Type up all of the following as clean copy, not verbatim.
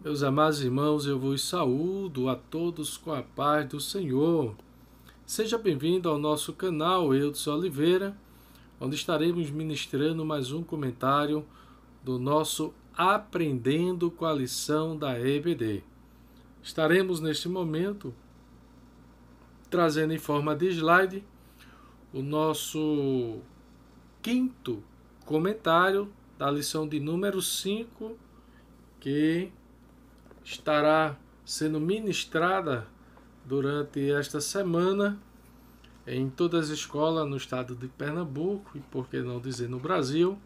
Meus amados irmãos, eu vos saúdo a todos com a paz do Senhor. Seja bem-vindo ao nosso canal Eudes Oliveira, onde estaremos ministrando mais um comentário do nosso Aprendendo com a Lição da EBD. Estaremos neste momento trazendo em forma de slide o nosso quinto comentário da lição de número 5, que estará sendo ministrada durante esta semana em todas as escolas no estado de Pernambuco e, por que não dizer, no Brasil,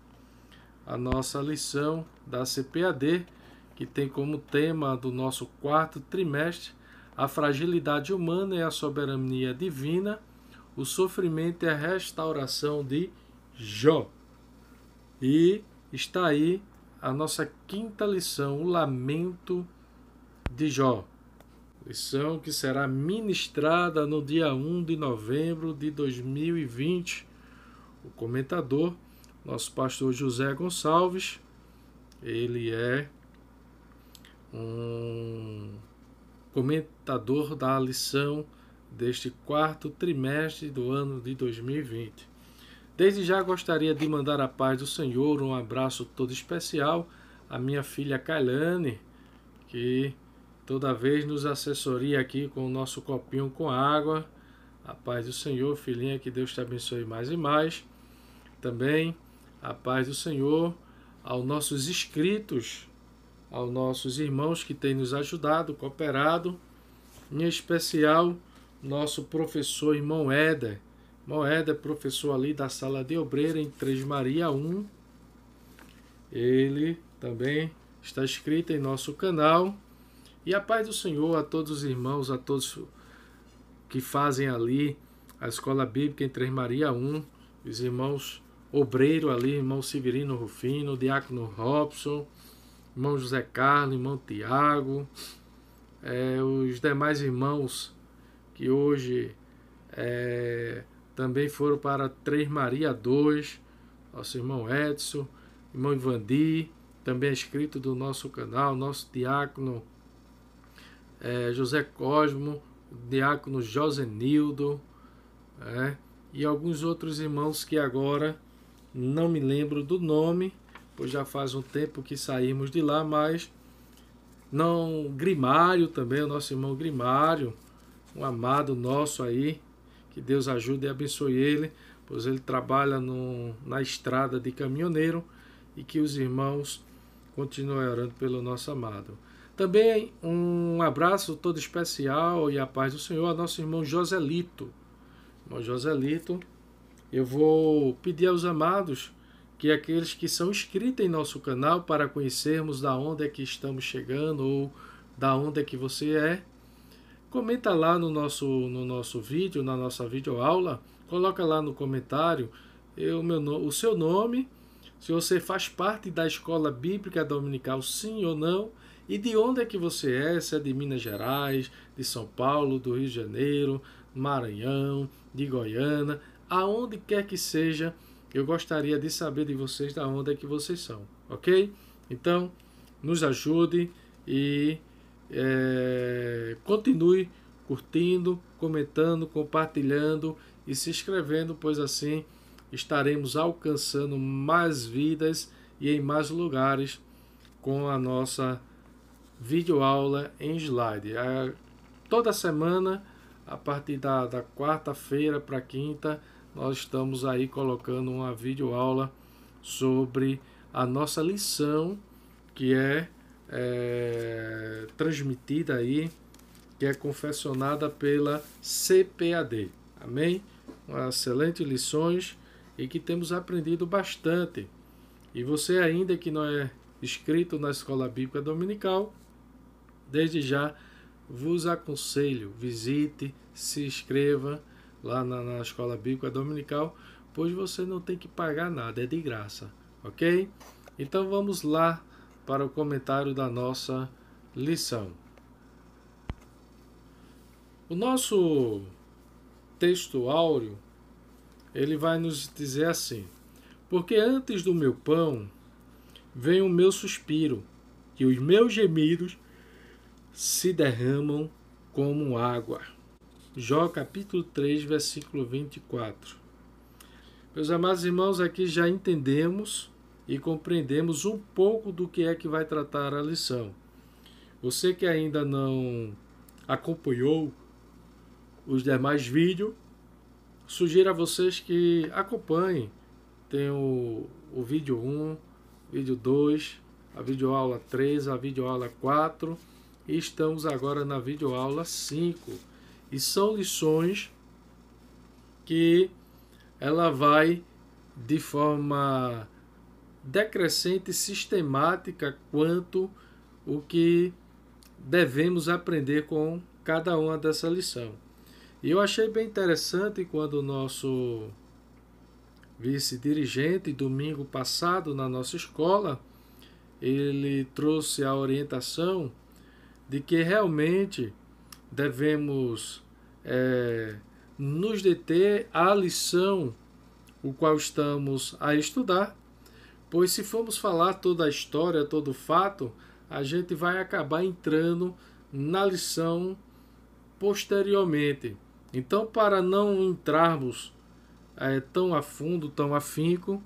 a nossa lição da CPAD, que tem como tema do nosso quarto trimestre a fragilidade humana e a soberania divina, o sofrimento e a restauração de Jó. E está aí a nossa quinta lição, o lamento de Jó. Lição que será ministrada no dia 1 de novembro de 2020. O comentador, nosso pastor José Gonçalves, ele é um comentador da lição deste quarto trimestre do ano de 2020. Desde já gostaria de mandar a paz do Senhor, um abraço todo especial à minha filha Kailane, que toda vez nos assessoria aqui com o nosso copinho com água. A paz do Senhor, filhinha, que Deus te abençoe mais e mais. Também a paz do Senhor aos nossos inscritos, aos nossos irmãos que têm nos ajudado, cooperado, em especial nosso professor irmão Éder. Irmão Éder, professor ali da sala de obreira em Três Maria 1. Ele também está inscrito em nosso canal. E a paz do Senhor a todos os irmãos, a todos que fazem ali a Escola Bíblica em Três Maria 1, os irmãos obreiro ali, irmão Severino Rufino, diácono Robson, irmão José Carlos, irmão Tiago, os demais irmãos que hoje também foram para Três Maria 2, nosso irmão Edson, irmão Ivandi, também é inscrito do nosso canal, nosso diácono José Cosmo, diácono Josenildo, e alguns outros irmãos que agora não me lembro do nome, pois já faz um tempo que saímos de lá, mas não, Grimário também, o nosso irmão Grimário, um amado nosso aí, que Deus ajude e abençoe ele, pois ele trabalha na estrada de caminhoneiro, e que os irmãos continuem orando pelo nosso amado. Também um abraço todo especial e a paz do Senhor ao nosso irmão Joselito. Irmão Joselito, eu vou pedir aos amados que aqueles que são inscritos em nosso canal, para conhecermos da onde é que estamos chegando ou da onde é que você é, comenta lá no nosso vídeo, na nossa videoaula, coloca lá no comentário o seu nome, se você faz parte da Escola Bíblica Dominical, sim ou não, e de onde é que você é, se é de Minas Gerais, de São Paulo, do Rio de Janeiro, Maranhão, de Goiânia, aonde quer que seja, eu gostaria de saber de vocês da onde é que vocês são, ok? Então, nos ajude e continue curtindo, comentando, compartilhando e se inscrevendo, pois assim estaremos alcançando mais vidas e em mais lugares com a nossa videoaula em slide. Toda semana, a partir da quarta-feira para quinta, nós estamos aí colocando uma videoaula sobre a nossa lição, que é transmitida aí, que é confessionada pela CPAD. Amém? Excelentes lições e que temos aprendido bastante. E você ainda que não é inscrito na Escola Bíblica Dominical, desde já vos aconselho, visite, se inscreva lá na Escola Bíblica Dominical, pois você não tem que pagar nada, é de graça, ok? Então vamos lá para o comentário da nossa lição. O nosso texto áureo, ele vai nos dizer assim: porque antes do meu pão vem o meu suspiro, e os meus gemidos se derramam como água. Jó capítulo 3, versículo 24. Meus amados irmãos, aqui já entendemos e compreendemos um pouco do que é que vai tratar a lição. Você que ainda não acompanhou os demais vídeos, sugiro a vocês que acompanhem. Tem o vídeo 1, vídeo 2, a videoaula 3, a videoaula 4 e estamos agora na videoaula 5. E são lições que ela vai de forma decrescente e sistemática quanto o que devemos aprender com cada uma dessa lição. E eu achei bem interessante quando o nosso vice-dirigente, domingo passado, na nossa escola, ele trouxe a orientação de que realmente devemos nos deter à lição o qual estamos a estudar, pois se formos falar toda a história, todo o fato, a gente vai acabar entrando na lição posteriormente. Então, para não entrarmos tão a fundo, tão afinco,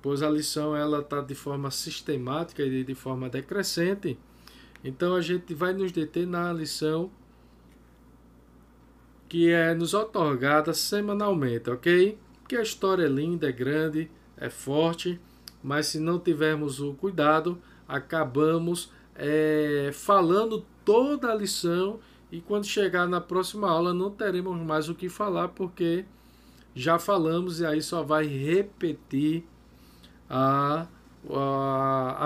pois a lição ela está de forma sistemática e de forma decrescente, então a gente vai nos deter na lição que é nos otorgada semanalmente, ok? Porque a história é linda, é grande, é forte, mas se não tivermos o cuidado, acabamos falando toda a lição e quando chegar na próxima aula não teremos mais o que falar porque já falamos e aí só vai repetir a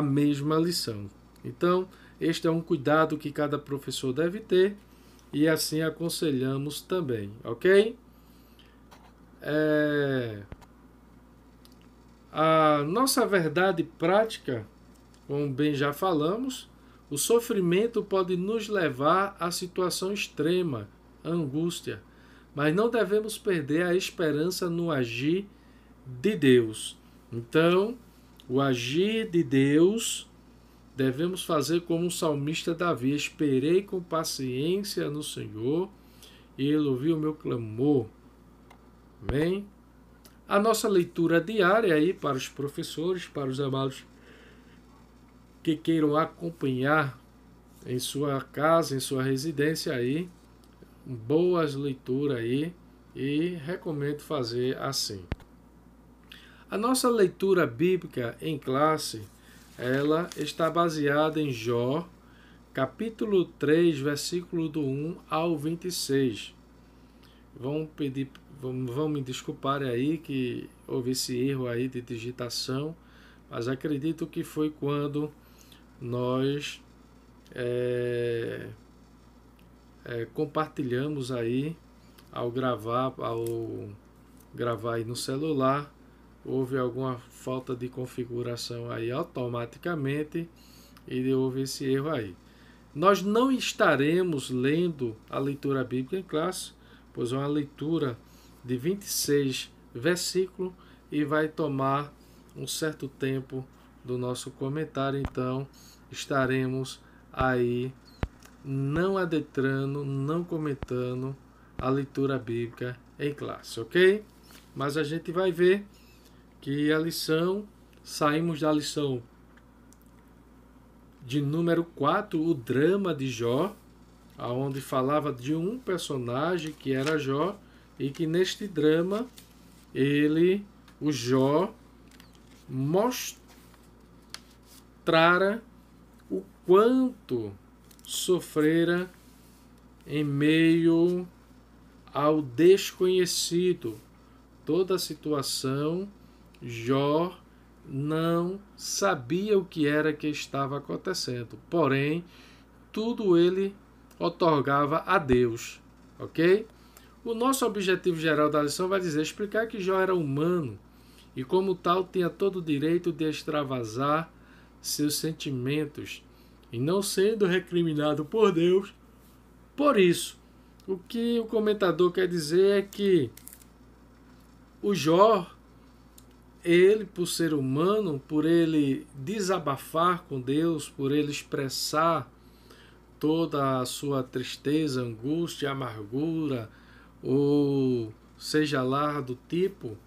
mesma lição. Então, este é um cuidado que cada professor deve ter e assim aconselhamos também, ok? A nossa verdade prática, como bem já falamos, o sofrimento pode nos levar à situação extrema, à angústia, mas não devemos perder a esperança no agir de Deus. Então, o agir de Deus devemos fazer como o salmista Davi: esperei com paciência no Senhor e ele ouviu o meu clamor. Amém? A nossa leitura diária aí para os professores, para os amados que queiram acompanhar em sua casa, em sua residência aí, boas leituras aí e recomendo fazer assim. A nossa leitura bíblica em classe, ela está baseada em Jó, capítulo 3, versículo do 1 ao 26. Vão me desculpar aí que houve esse erro aí de digitação, mas acredito que foi quando nós compartilhamos aí ao gravar aí no celular, houve alguma falta de configuração aí automaticamente e houve esse erro aí. Nós não estaremos lendo a leitura bíblica em classe, pois é uma leitura de 26 versículos e vai tomar um certo tempo do nosso comentário, então estaremos aí não adentrando, não comentando a leitura bíblica em classe, ok? Mas a gente vai ver que a lição, saímos da lição de número 4, o drama de Jó, onde falava de um personagem que era Jó, e que neste drama, o Jó, mostrara o quanto sofrera em meio ao desconhecido. Toda a situação, Jó não sabia o que era que estava acontecendo, porém, tudo ele otorgava a Deus, ok? O nosso objetivo geral da lição vai explicar que Jó era humano e como tal tinha todo o direito de extravasar seus sentimentos e não sendo recriminado por Deus. Por isso, o que o comentador quer dizer é que o Jó, ele, por ser humano, por ele desabafar com Deus, por ele expressar toda a sua tristeza, angústia, amargura, ou seja lá do tipo,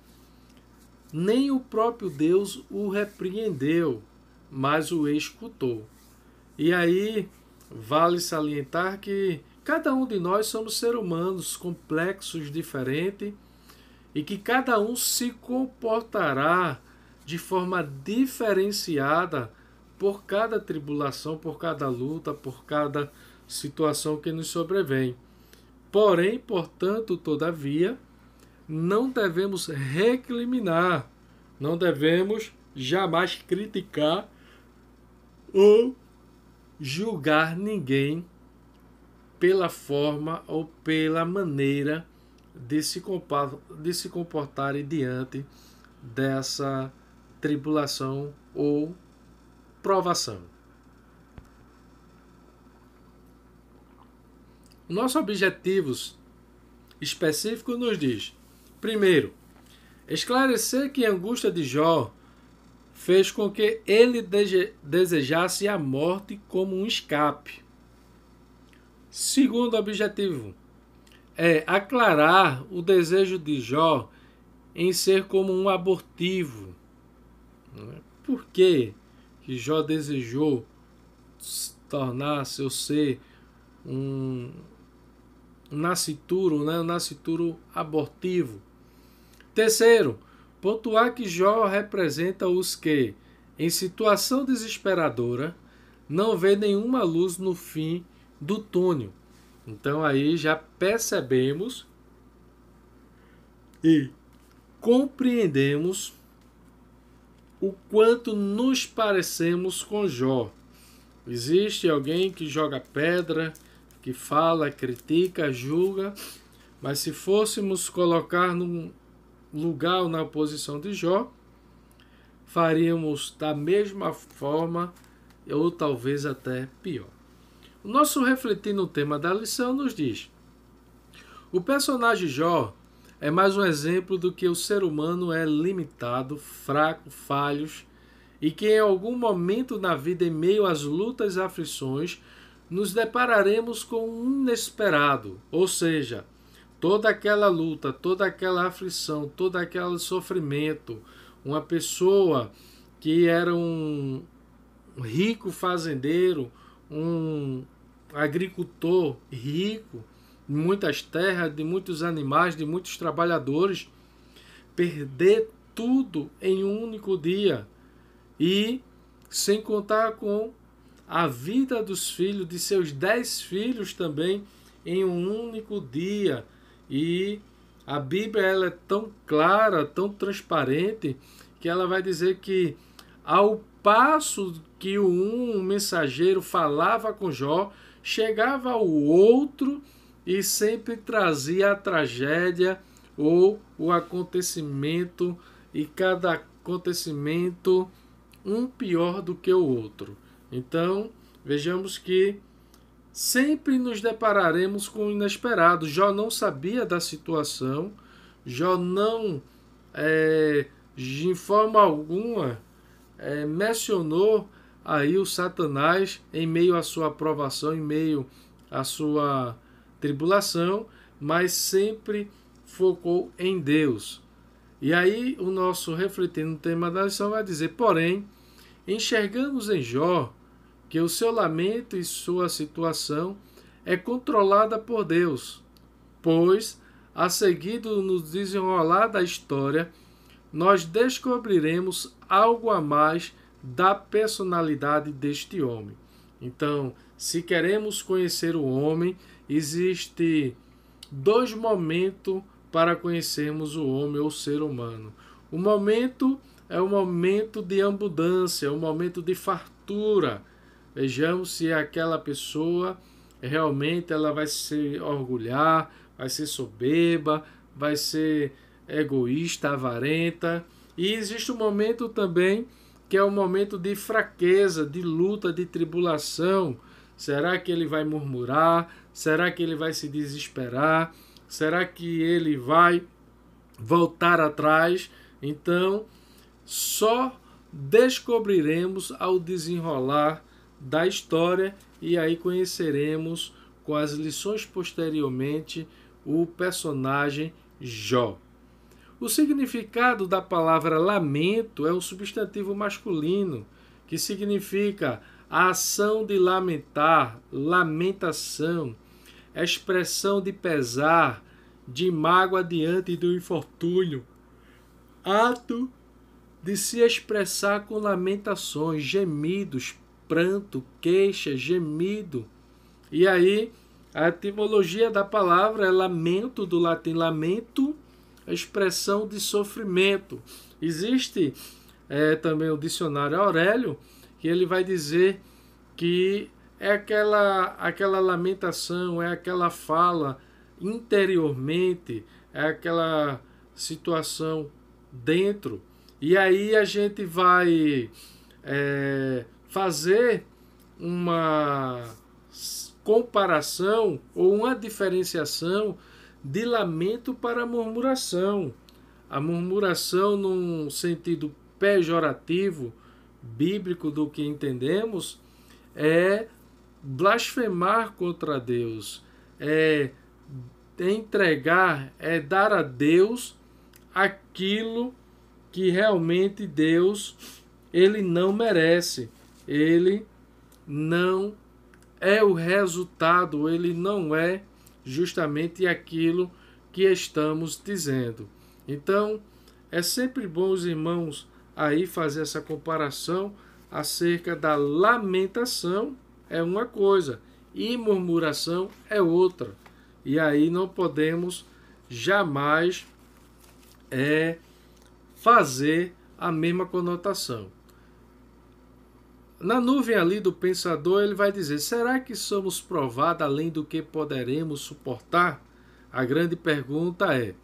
nem o próprio Deus o repreendeu, mas o escutou. E aí vale salientar que cada um de nós somos seres humanos complexos, diferentes, e que cada um se comportará de forma diferenciada por cada tribulação, por cada luta, por cada situação que nos sobrevém. Porém, portanto, todavia, não devemos recriminar, não devemos jamais criticar ou julgar ninguém pela forma ou pela maneira de se comportarem diante dessa tribulação ou provação. Nossos objetivos específicos nos diz: primeiro, esclarecer que a angústia de Jó fez com que ele desejasse a morte como um escape. Segundo objetivo é aclarar o desejo de Jó em ser como um abortivo. Por que Jó desejou tornar seu ser um nascituro, um nascituro abortivo? Terceiro, pontuar que Jó representa os que, em situação desesperadora, não vê nenhuma luz no fim do túnel. Então aí já percebemos e compreendemos o quanto nos parecemos com Jó. Existe alguém que joga pedra, que fala, critica, julga, mas se fôssemos colocar num lugar ou na posição de Jó, faríamos da mesma forma ou talvez até pior. O nosso refletir no tema da lição nos diz: o personagem Jó é mais um exemplo do que o ser humano é limitado, fraco, falhos, e que em algum momento na vida, em meio às lutas e aflições, nos depararemos com um inesperado, ou seja, toda aquela luta, toda aquela aflição, todo aquele sofrimento, uma pessoa que era um rico fazendeiro, um agricultor rico, de muitas terras, de muitos animais, de muitos trabalhadores, perder tudo em um único dia, e sem contar com a vida dos filhos, de seus 10 filhos também, em um único dia. E a Bíblia ela é tão clara, tão transparente, que ela vai dizer que ao passo que um mensageiro falava com Jó, chegava o outro e sempre trazia a tragédia ou o acontecimento, e cada acontecimento um pior do que o outro. Então, vejamos que sempre nos depararemos com o inesperado. Jó não sabia da situação, Jó não, de forma alguma, mencionou aí o Satanás em meio à sua aprovação, em meio à sua tribulação, mas sempre focou em Deus. E aí o nosso refletindo no tema da lição vai dizer: porém, enxergamos em Jó que o seu lamento e sua situação é controlada por Deus, pois, a seguir no desenrolar da história, nós descobriremos algo a mais da personalidade deste homem. Então, se queremos conhecer o homem, existe 2 momentos para conhecermos o homem ou o ser humano. O momento é o momento de abundância, o momento de fartura. Vejamos se aquela pessoa realmente ela vai se orgulhar, vai ser soberba, vai ser egoísta, avarenta. E existe um momento também que é o momento de fraqueza, de luta, de tribulação. Será que ele vai murmurar? Será que ele vai se desesperar? Será que ele vai voltar atrás? Então, só descobriremos ao desenrolar da história e aí conheceremos com as lições posteriormente o personagem Jó. O significado da palavra lamento é um substantivo masculino, que significa a ação de lamentar, lamentação, expressão de pesar, de mágoa diante do infortúnio, ato de se expressar com lamentações, gemidos, pranto, queixa, gemido. E aí, a etimologia da palavra é lamento, do latim lamento, a expressão de sofrimento. Existe também o dicionário Aurélio, que ele vai dizer que é aquela lamentação, é aquela fala interiormente, é aquela situação dentro. E aí a gente vai fazer uma comparação ou uma diferenciação de lamento para murmuração. A murmuração, num sentido pejorativo, bíblico do que entendemos, é blasfemar contra Deus, é entregar, é dar a Deus aquilo que realmente Deus ele não merece, ele não é o resultado, ele não é justamente aquilo que estamos dizendo. Então, é sempre bom os irmãos aí fazer essa comparação acerca da lamentação é uma coisa e murmuração é outra. E aí não podemos jamais fazer a mesma conotação. Na nuvem ali do pensador, ele vai dizer: será que somos provados além do que poderemos suportar? A grande pergunta é: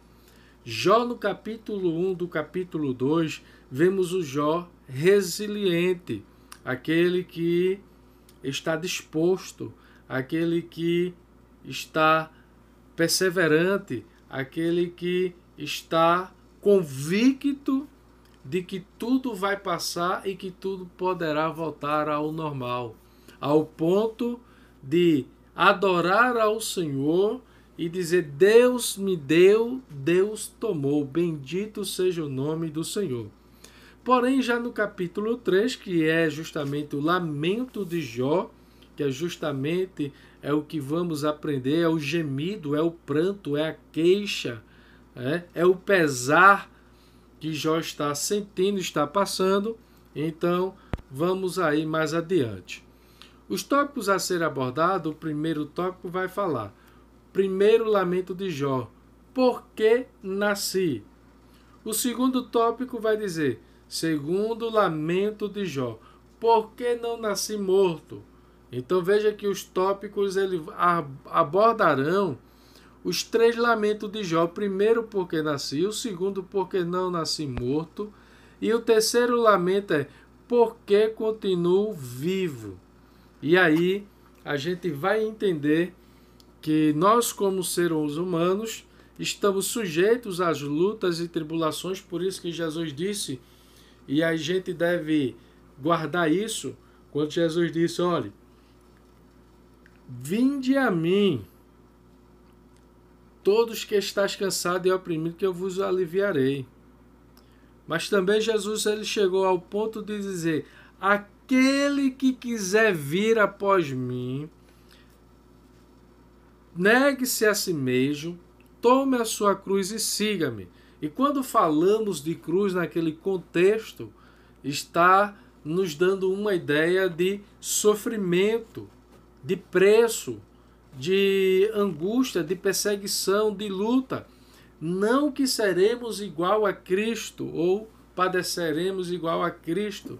Jó, no capítulo 1 do capítulo 2, vemos o Jó resiliente, aquele que está disposto, aquele que está perseverante, aquele que está convicto de que tudo vai passar e que tudo poderá voltar ao normal, ao ponto de adorar ao Senhor e dizer: Deus me deu, Deus tomou, bendito seja o nome do Senhor. Porém, já no capítulo 3, que é justamente o lamento de Jó, que é justamente o que vamos aprender, é o gemido, é o pranto, é a queixa, é o pesar que Jó está sentindo, está passando. Então, vamos aí mais adiante. Os tópicos a ser abordados, o primeiro tópico vai falar: primeiro lamento de Jó, por que nasci? O segundo tópico vai dizer: segundo lamento de Jó, por que não nasci morto? Então veja que os tópicos ele abordarão os 3 lamentos de Jó. O primeiro, porque nasci; o segundo, porque não nasci morto; e o terceiro lamento é: porque continuo vivo. E aí a gente vai entender que nós, como seres humanos, estamos sujeitos às lutas e tribulações. Por isso que Jesus disse, e a gente deve guardar isso, quando Jesus disse: olha, vinde a mim, todos que estáis cansados e oprimidos, que eu vos aliviarei. Mas também Jesus ele chegou ao ponto de dizer: aquele que quiser vir após mim, negue-se a si mesmo, tome a sua cruz e siga-me. E quando falamos de cruz naquele contexto, está nos dando uma ideia de sofrimento, de preço, de angústia, de perseguição, de luta. Não que seremos igual a Cristo ou padeceremos igual a Cristo,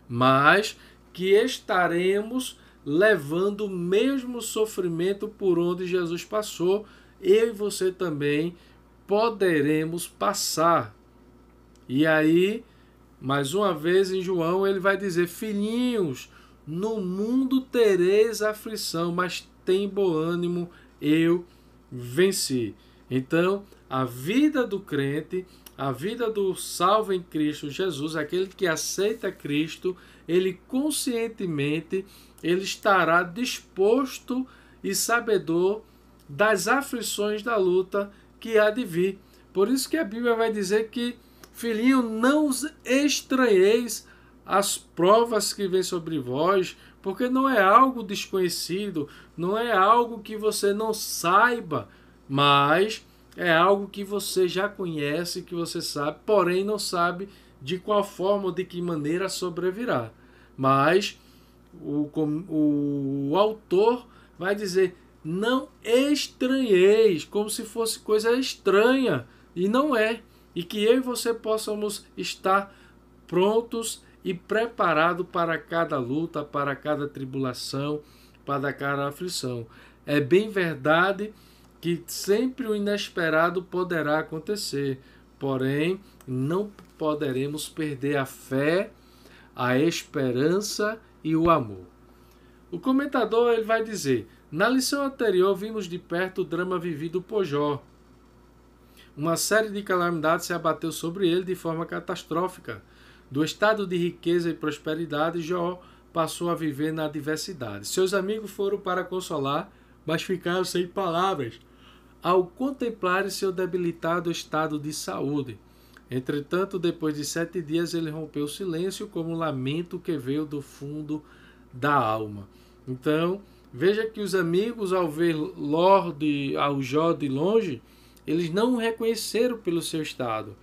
mas que estaremos levando o mesmo sofrimento por onde Jesus passou. Eu e você também poderemos passar. E aí, mais uma vez em João, ele vai dizer: filhinhos, no mundo tereis aflição, mas tem bom ânimo, eu venci. Então, a vida do crente, A vida do salvo em Cristo Jesus, aquele que aceita Cristo, ele conscientemente ele estará disposto e sabedor das aflições da luta que há de vir. Por isso que a Bíblia vai dizer que, filhinho, não estranheis as provas que vêm sobre vós, porque não é algo desconhecido, não é algo que você não saiba, mas é algo que você já conhece, que você sabe, porém não sabe de qual forma ou de que maneira sobrevirá. Mas o autor vai dizer, não estranheis, como se fosse coisa estranha, e não é. E que eu e você possamos estar prontos e preparados para cada luta, para cada tribulação, para cada aflição. É bem verdade que sempre o inesperado poderá acontecer, porém não poderemos perder a fé, a esperança e o amor. O comentador ele vai dizer, na lição anterior vimos de perto o drama vivido por Jó. Uma série de calamidades se abateu sobre ele de forma catastrófica. Do estado de riqueza e prosperidade, Jó passou a viver na adversidade. Seus amigos foram para consolar, mas ficaram sem palavras ao contemplarem seu debilitado estado de saúde. Entretanto, depois de 7 dias, ele rompeu o silêncio como um lamento que veio do fundo da alma. Então, veja que os amigos, ao ver ao Jó de longe, eles não o reconheceram pelo seu estado.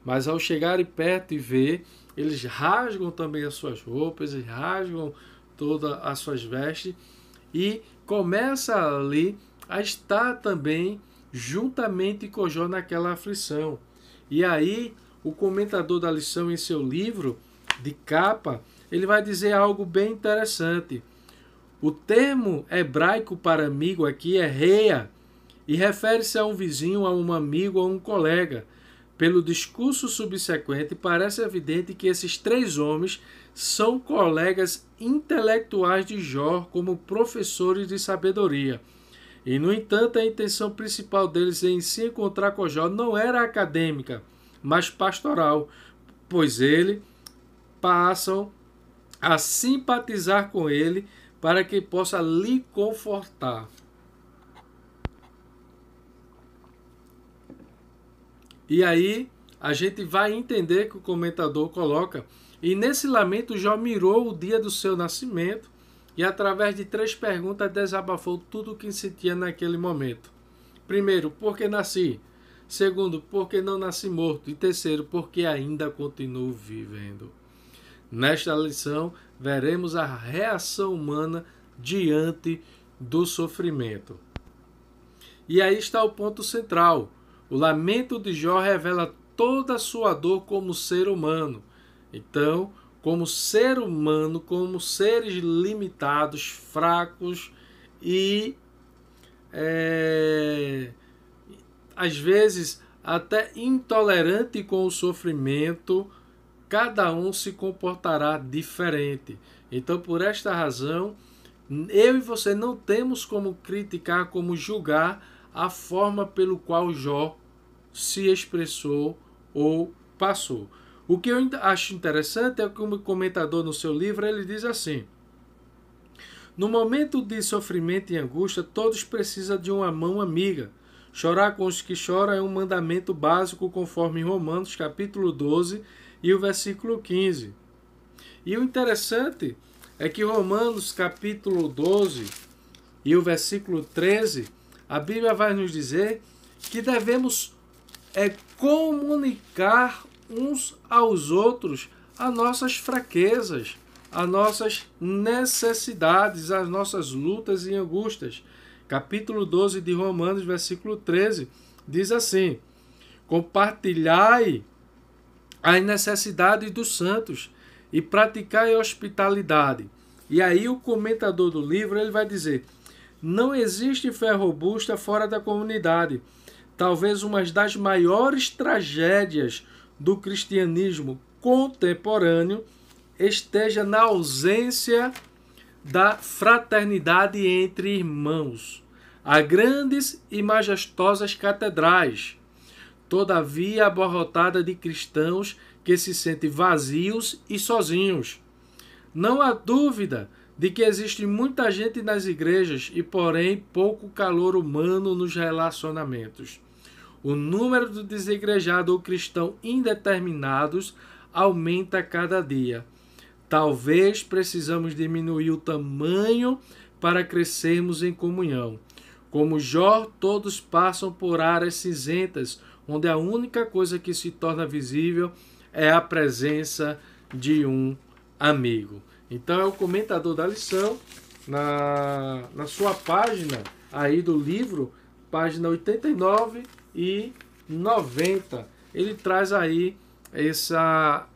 Mas ao chegarem perto e ver, eles rasgam também as suas roupas, eles rasgam todas as suas vestes e começa ali a estar também juntamente com Jó naquela aflição. E aí, o comentador da lição em seu livro de capa, ele vai dizer algo bem interessante. O termo hebraico para amigo aqui é reia e refere-se a um vizinho, a um amigo ou a um colega. Pelo discurso subsequente, parece evidente que esses 3 homens são colegas intelectuais de Jó como professores de sabedoria. E, no entanto, a intenção principal deles em se encontrar com Jó não era acadêmica, mas pastoral, pois eles passam a simpatizar com ele para que possa lhe confortar. E aí a gente vai entender que o comentador coloca, e nesse lamento Jó mirou o dia do seu nascimento e através de 3 perguntas desabafou tudo o que sentia naquele momento. Primeiro, por que nasci? Segundo, por que não nasci morto? E terceiro, porque ainda continuo vivendo. Nesta lição, veremos a reação humana diante do sofrimento. E aí está o ponto central. O lamento de Jó revela toda a sua dor como ser humano. Então, como ser humano, como seres limitados, fracos e às vezes até intolerante com o sofrimento, cada um se comportará diferente. Então, por esta razão, eu e você não temos como criticar, como julgar a forma pelo qual Jó se expressou ou passou. O que eu acho interessante é que o comentador no seu livro ele diz assim: no momento de sofrimento e angústia, todos precisam de uma mão amiga. Chorar com os que choram é um mandamento básico conforme Romanos capítulo 12 e o versículo 15. E o interessante é que Romanos capítulo 12 e o versículo 13, a Bíblia vai nos dizer que devemos comunicar uns aos outros as nossas fraquezas, as nossas necessidades, as nossas lutas e angústias. Capítulo 12 de Romanos, versículo 13, diz assim: compartilhai as necessidades dos santos e praticai a hospitalidade. E aí o comentador do livro ele vai dizer: não existe fé robusta fora da comunidade. Talvez uma das maiores tragédias do cristianismo contemporâneo esteja na ausência da fraternidade entre irmãos. Há grandes e majestosas catedrais. todavia abarrotada de cristãos que se sentem vazios e sozinhos. Não há dúvida de que existe muita gente nas igrejas e, porém, pouco calor humano nos relacionamentos. O número de desigrejados ou cristãos indeterminados aumenta a cada dia. Talvez precisamos diminuir o tamanho para crescermos em comunhão. Como Jó, todos passam por áreas cinzentas, onde a única coisa que se torna visível é a presença de um amigo. Então é o comentador da lição, na sua página aí do livro, página 89 e 90. Ele traz aí essa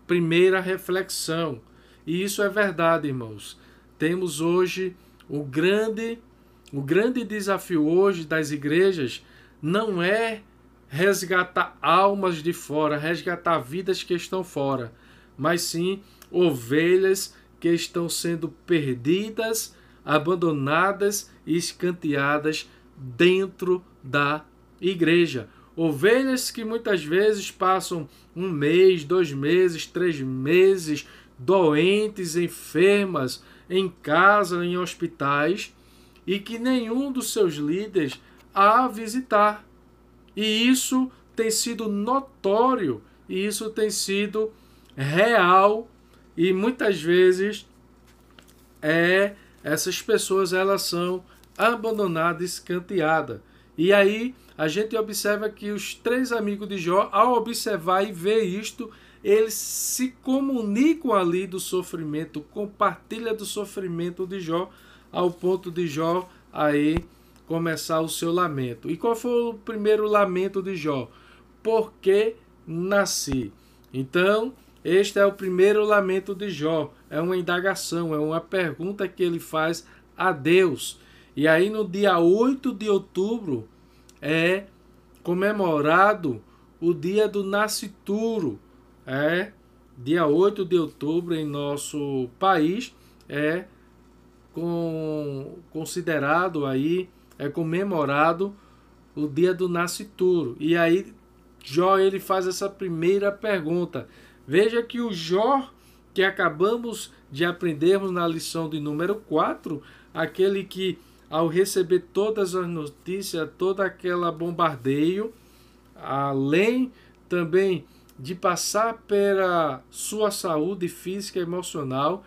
primeira reflexão. E isso é verdade, irmãos. Temos hoje o grande desafio hoje das igrejas não é resgatar almas de fora, resgatar vidas que estão fora, mas sim ovelhas que estão sendo perdidas, abandonadas e escanteadas dentro da igreja. Ovelhas que muitas vezes passam 1 mês, 2 meses, 3 meses, doentes, enfermas, em casa, em hospitais, e que nenhum dos seus líderes a visitar. E isso tem sido notório, e isso tem sido real, e muitas vezes essas pessoas elas são abandonadas, escanteadas. E aí a gente observa que os 3 amigos de Jó, ao observar e ver isto, eles se comunicam ali do sofrimento, compartilham do sofrimento de Jó, ao ponto de Jó aí começar o seu lamento. E qual foi o primeiro lamento de Jó? Porque nasci. Então, este é o primeiro lamento de Jó. É uma indagação, é uma pergunta que ele faz a Deus. E aí no dia 8 de outubro é comemorado o dia do nascituro. Dia 8 de outubro em nosso país é considerado aí, é comemorado o dia do nascituro. E aí Jó ele faz essa primeira pergunta. Veja que o Jó que acabamos de aprendermos na lição de número 4, aquele que ao receber todas as notícias, todo aquele bombardeio, além também de passar pela sua saúde física e emocional,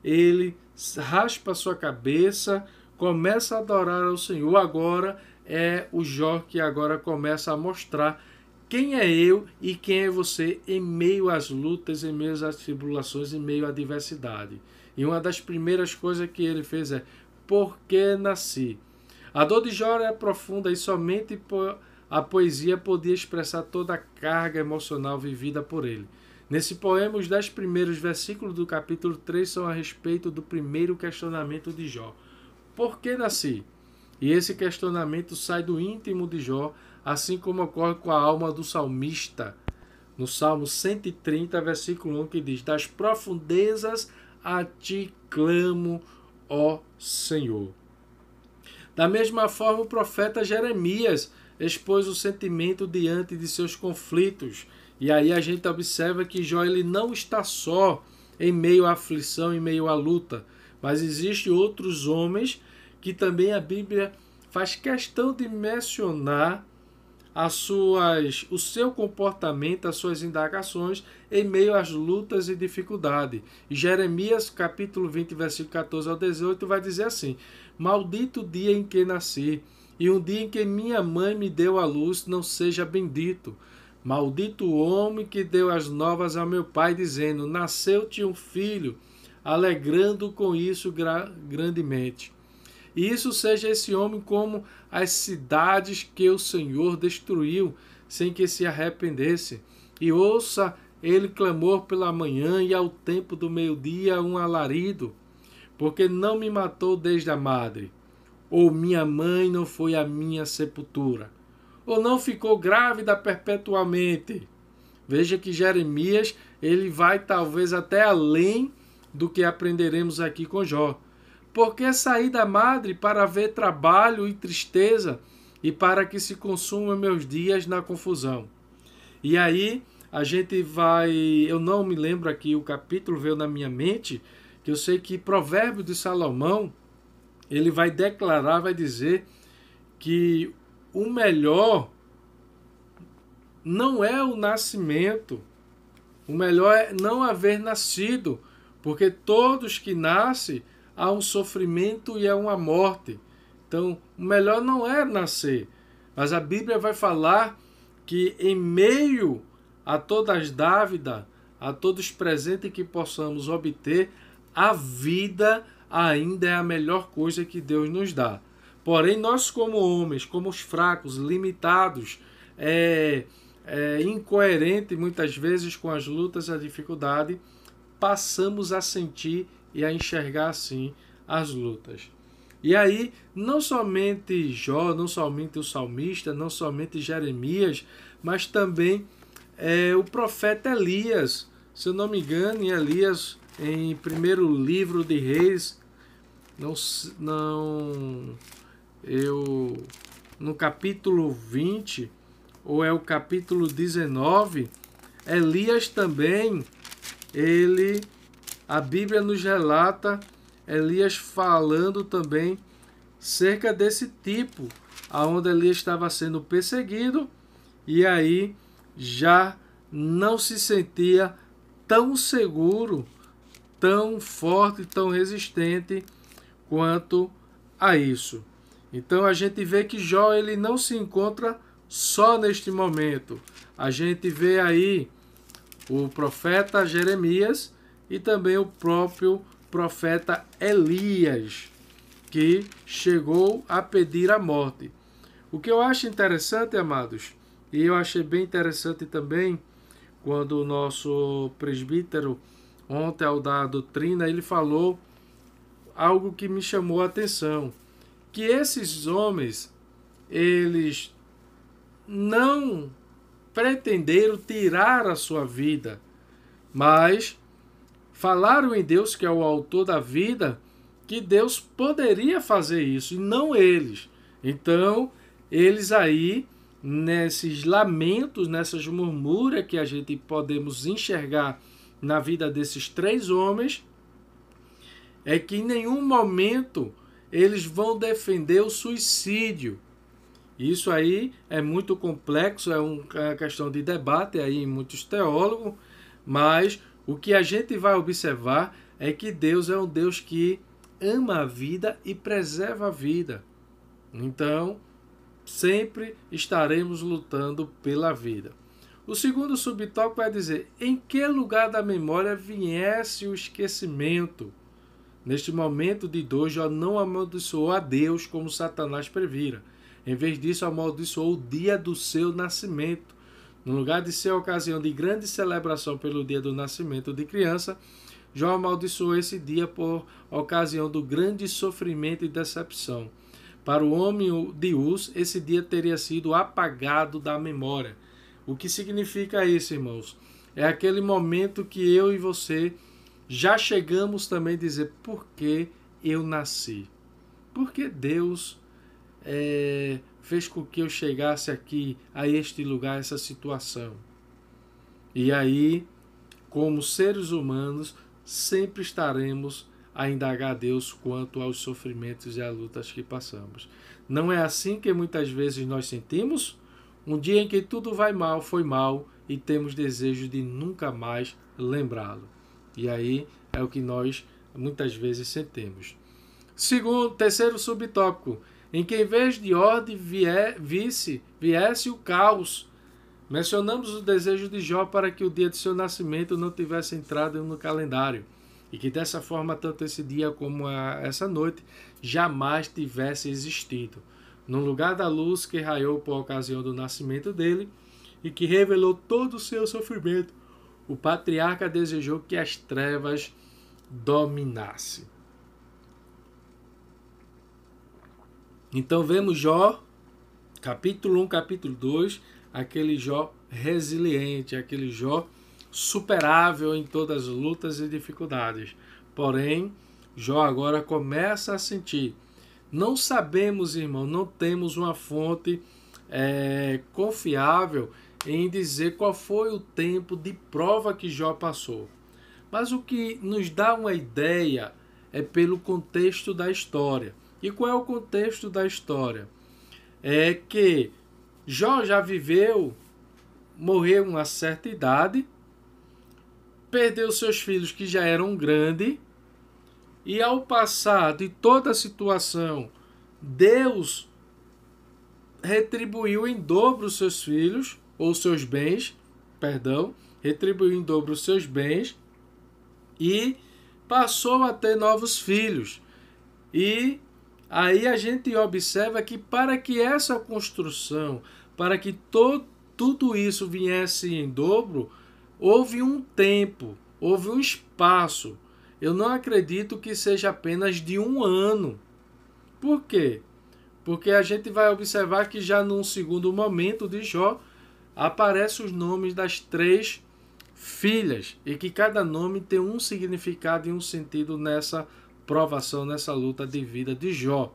ele raspa sua cabeça, começa a adorar ao Senhor. Agora é o Jó que agora começa a mostrar quem é eu e quem é você em meio às lutas, em meio às tribulações, em meio à adversidade. E uma das primeiras coisas que ele fez é: por que nasci? A dor de Jó é profunda e somente a poesia podia expressar toda a carga emocional vivida por ele. Nesse poema, os 10 primeiros versículos do capítulo 3 são a respeito do primeiro questionamento de Jó. Por que nasci? E esse questionamento sai do íntimo de Jó, assim como ocorre com a alma do salmista, no Salmo 130, versículo 1, que diz: das profundezas a ti clamo, ó Senhor. Da mesma forma, o profeta Jeremias expôs o sentimento diante de seus conflitos. E aí a gente observa que Jó ele não está só em meio à aflição, em meio à luta, mas existem outros homens que também a Bíblia faz questão de mencionar o seu comportamento, as suas indagações em meio às lutas e dificuldades. E Jeremias, capítulo 20, versículo 14 ao 18, vai dizer assim: maldito o dia em que nasci, e um dia em que minha mãe me deu à luz não seja bendito. Maldito o homem que deu as novas ao meu pai, dizendo: nasceu-te um filho, alegrando com isso grandemente. E isso seja esse homem como as cidades que o Senhor destruiu, sem que se arrependesse. E ouça ele clamor pela manhã, e ao tempo do meio-dia um alarido, porque não me matou desde a madre, ou minha mãe não foi a minha sepultura, ou não ficou grávida perpetuamente. Veja que Jeremias ele vai talvez até além do que aprenderemos aqui com Jó. Porque saí da madre para ver trabalho e tristeza, e para que se consumam meus dias na confusão. E aí a gente vai, eu não me lembro aqui, o capítulo veio na minha mente, que eu sei que Provérbio de Salomão, ele vai declarar, vai dizer que o melhor não é o nascimento, o melhor é não haver nascido, porque todos que nascem há um sofrimento e há uma morte. Então, o melhor não é nascer, mas a Bíblia vai falar que em meio a todas as dávidas, a todos os presentes que possamos obter, a vida ainda é a melhor coisa que Deus nos dá. Porém, nós como homens, como os fracos, limitados, incoerentes muitas vezes com as lutas e a dificuldade, passamos a sentir e a enxergar assim as lutas. E aí, não somente Jó, não somente o salmista, não somente Jeremias, mas também o profeta Elias. Se eu não me engano, em Elias, em primeiro livro de Reis, no capítulo 20, ou é o capítulo 19, Elias também, a Bíblia nos relata Elias falando também cerca desse tipo, aonde Elias estava sendo perseguido e aí já não se sentia tão seguro, tão forte, tão resistente quanto a isso. Então a gente vê que Jó ele não se encontra só neste momento. A gente vê aí o profeta Jeremias e também o próprio profeta Elias, que chegou a pedir a morte. O que eu acho interessante, amados, e eu achei bem interessante também, quando o nosso presbítero, ontem ao dar a doutrina, ele falou algo que me chamou a atenção, que esses homens, eles não pretenderam tirar a sua vida, mas falaram em Deus, que é o autor da vida, que Deus poderia fazer isso, e não eles. Então, eles aí, nesses lamentos, nessas murmúrias que a gente podemos enxergar na vida desses três homens, é que em nenhum momento eles vão defender o suicídio. Isso aí é muito complexo, é uma questão de debate aí em muitos teólogos, mas o que a gente vai observar é que Deus é um Deus que ama a vida e preserva a vida. Então, sempre estaremos lutando pela vida. O segundo subtópico vai dizer: em que lugar da memória viesse o esquecimento? Neste momento de dor, Jó não amaldiçoou a Deus como Satanás previra. Em vez disso, amaldiçoou o dia do seu nascimento. No lugar de ser ocasião de grande celebração pelo dia do nascimento de criança, Jó amaldiçoou esse dia por ocasião do grande sofrimento e decepção. Para o homem de Uz, esse dia teria sido apagado da memória. O que significa isso, irmãos? É aquele momento que eu e você já chegamos também a dizer: por que eu nasci? Por que Deus fez com que eu chegasse aqui, a este lugar, a essa situação? E aí, como seres humanos, sempre estaremos a indagar a Deus quanto aos sofrimentos e às lutas que passamos. Não é assim que muitas vezes nós sentimos? Um dia em que tudo vai mal, foi mal, e temos desejo de nunca mais lembrá-lo. E aí é o que nós muitas vezes sentimos. Terceiro subtópico, em que em vez de ordem viesse o caos. Mencionamos o desejo de Jó para que o dia de seu nascimento não tivesse entrado no calendário, e que dessa forma tanto esse dia como essa noite jamais tivesse existido. No lugar da luz que raiou por ocasião do nascimento dele e que revelou todo o seu sofrimento, o patriarca desejou que as trevas dominassem. Então vemos Jó, capítulo 1, capítulo 2, aquele Jó resiliente, aquele Jó superável em todas as lutas e dificuldades. Porém, Jó agora começa a sentir Não sabemos, irmão, não temos uma fonte confiável em dizer qual foi o tempo de prova que Jó passou. Mas o que nos dá uma ideia é pelo contexto da história. E qual é o contexto da história? É que Jó já morreu uma certa idade, perdeu seus filhos que já eram grandes, e ao passar de toda a situação, Deus retribuiu em dobro os seus filhos, ou seus bens, retribuiu em dobro os seus bens, e passou a ter novos filhos. E aí a gente observa que para que essa construção, para que tudo isso viesse em dobro, houve um tempo, houve um espaço. Eu não acredito que seja apenas de um ano. Por quê? Porque a gente vai observar que já num segundo momento de Jó, aparecem os nomes das 3 filhas, e que cada nome tem um significado e um sentido nessa provação, nessa luta de vida de Jó,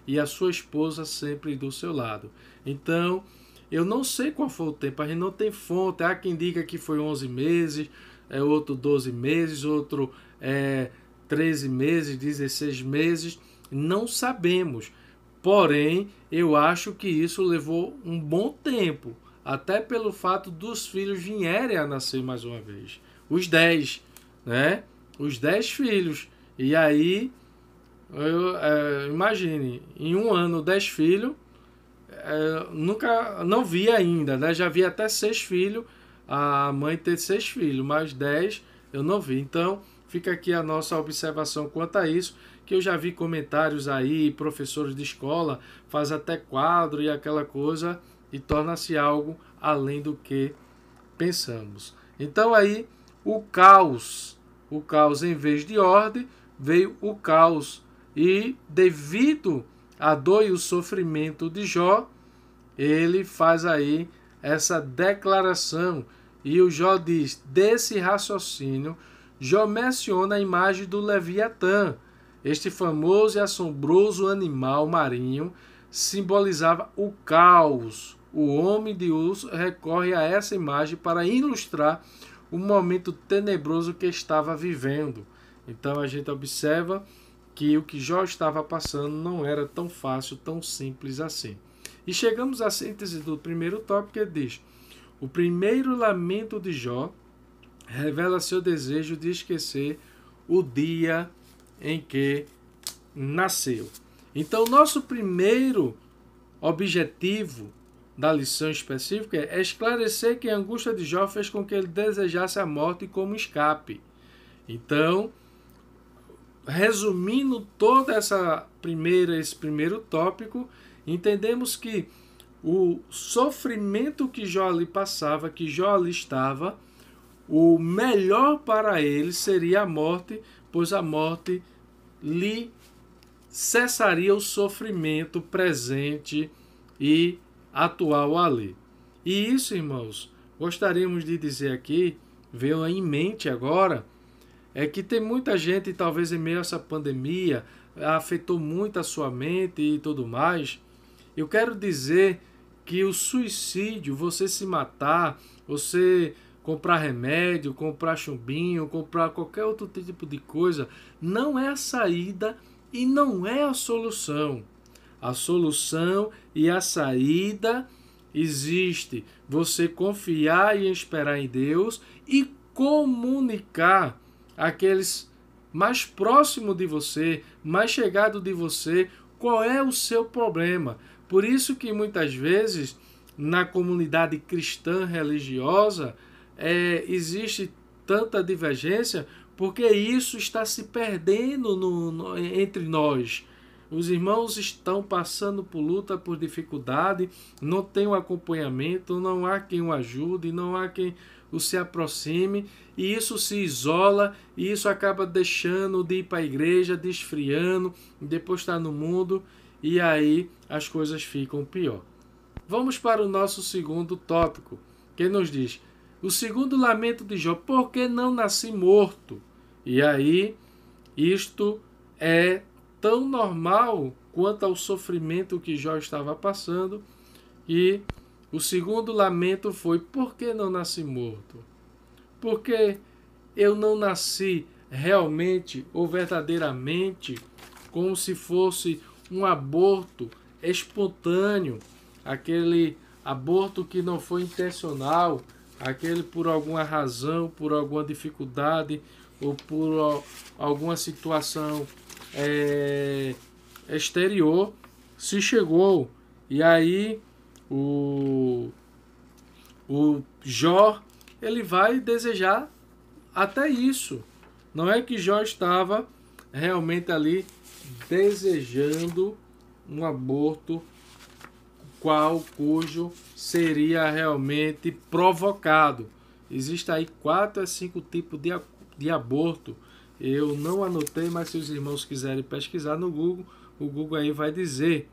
e a sua esposa sempre do seu lado. Então, eu não sei qual foi o tempo, a gente não tem fonte. Há quem diga que foi 11 meses, outro 12 meses, outro 13 meses, 16 meses, não sabemos. Porém, eu acho que isso levou um bom tempo, até pelo fato dos filhos vierem a nascer mais uma vez. Os 10, né? Os 10 filhos. E aí, imagine, em um ano 10 filhos, não vi ainda, né? Já vi até 6 filhos, a mãe ter 6 filhos, mas 10 eu não vi. Então, fica aqui a nossa observação quanto a isso, que eu já vi comentários aí, professores de escola faz até quadro e aquela coisa, e torna-se algo além do que pensamos. Então aí o caos em vez de ordem, veio o caos. E devido à dor e o sofrimento de Jó, ele faz aí essa declaração. E o Jó diz, desse raciocínio, Jó menciona a imagem do Leviatã. Este famoso e assombroso animal marinho simbolizava o caos. O homem de Uz recorre a essa imagem para ilustrar o momento tenebroso que estava vivendo. Então a gente observa que o que Jó estava passando não era tão fácil, tão simples assim. E chegamos à síntese do primeiro tópico, que diz: o primeiro lamento de Jó revela seu desejo de esquecer o dia em que nasceu. Então, nosso primeiro objetivo da lição específica é esclarecer que a angústia de Jó fez com que ele desejasse a morte como escape. Então, resumindo todo esse primeiro tópico, entendemos que o sofrimento que Jó ali passava, que Jó ali estava, o melhor para ele seria a morte, pois a morte lhe cessaria o sofrimento presente e atual ali. E isso, irmãos, gostaríamos de dizer aqui, veio em mente agora, é que tem muita gente, talvez em meio a essa pandemia, afetou muito a sua mente e tudo mais. Eu quero dizer que o suicídio, você se matar, você comprar remédio, comprar chumbinho, comprar qualquer outro tipo de coisa, não é a saída e não é a solução. A solução e a saída existe. Você confiar e esperar em Deus e comunicar àqueles mais próximos de você, mais chegados de você, qual é o seu problema. Por isso que muitas vezes na comunidade cristã religiosa existe tanta divergência, porque isso está se perdendo entre nós. Os irmãos estão passando por luta, por dificuldade, não tem um acompanhamento, não há quem o ajude, não há quem o se aproxime, e isso se isola, e isso acaba deixando de ir para a igreja, desfriando, depois está no mundo, e aí as coisas ficam pior. Vamos para o nosso segundo tópico, que nos diz: o segundo lamento de Jó, por que não nasci morto? E aí, isto é tão normal quanto ao sofrimento que Jó estava passando. E o segundo lamento foi: por que não nasci morto? Porque eu não nasci realmente ou verdadeiramente como se fosse um aborto espontâneo, aquele aborto que não foi intencional, aquele por alguma razão, por alguma dificuldade ou por alguma situação exterior se chegou. E aí o Jó, ele vai desejar até isso. Não é que Jó estava realmente ali desejando um aborto cujo seria realmente provocado. Existem aí 4 a 5 tipos de aborto. Eu não anotei, mas se os irmãos quiserem pesquisar no Google, o Google aí vai dizer.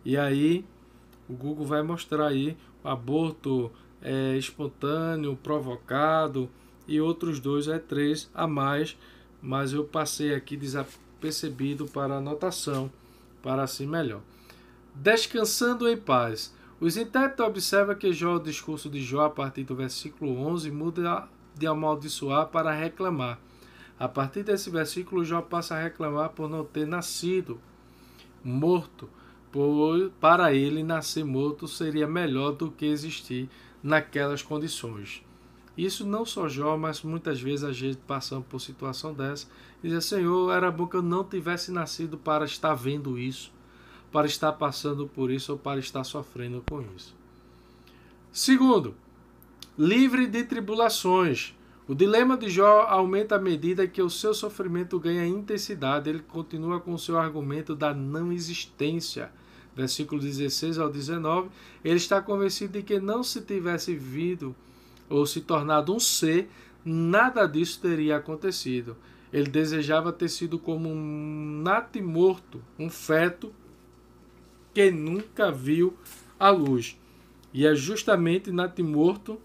E aí o Google vai mostrar aí o aborto espontâneo, provocado e outros 2 a 3 a mais, mas eu passei aqui desapercebido para anotação, para assim melhor. Descansando em paz. Os intérpretes observam que o discurso de Jó, a partir do versículo 11, muda de amaldiçoar para reclamar. A partir desse versículo, Jó passa a reclamar por não ter nascido morto. Para ele, nascer morto seria melhor do que existir naquelas condições. Isso não só Jó, mas muitas vezes a gente passando por situação dessa, diz: Senhor, era bom que eu não tivesse nascido para estar vendo isso, para estar passando por isso ou para estar sofrendo com isso. Segundo, livre de tribulações. O dilema de Jó aumenta à medida que o seu sofrimento ganha intensidade. Ele continua com o seu argumento da não existência. Versículo 16 ao 19, ele está convencido de que não se tivesse vindo ou se tornado um ser, nada disso teria acontecido. Ele desejava ter sido como um natimorto, um feto que nunca viu a luz. E é justamente natimorto,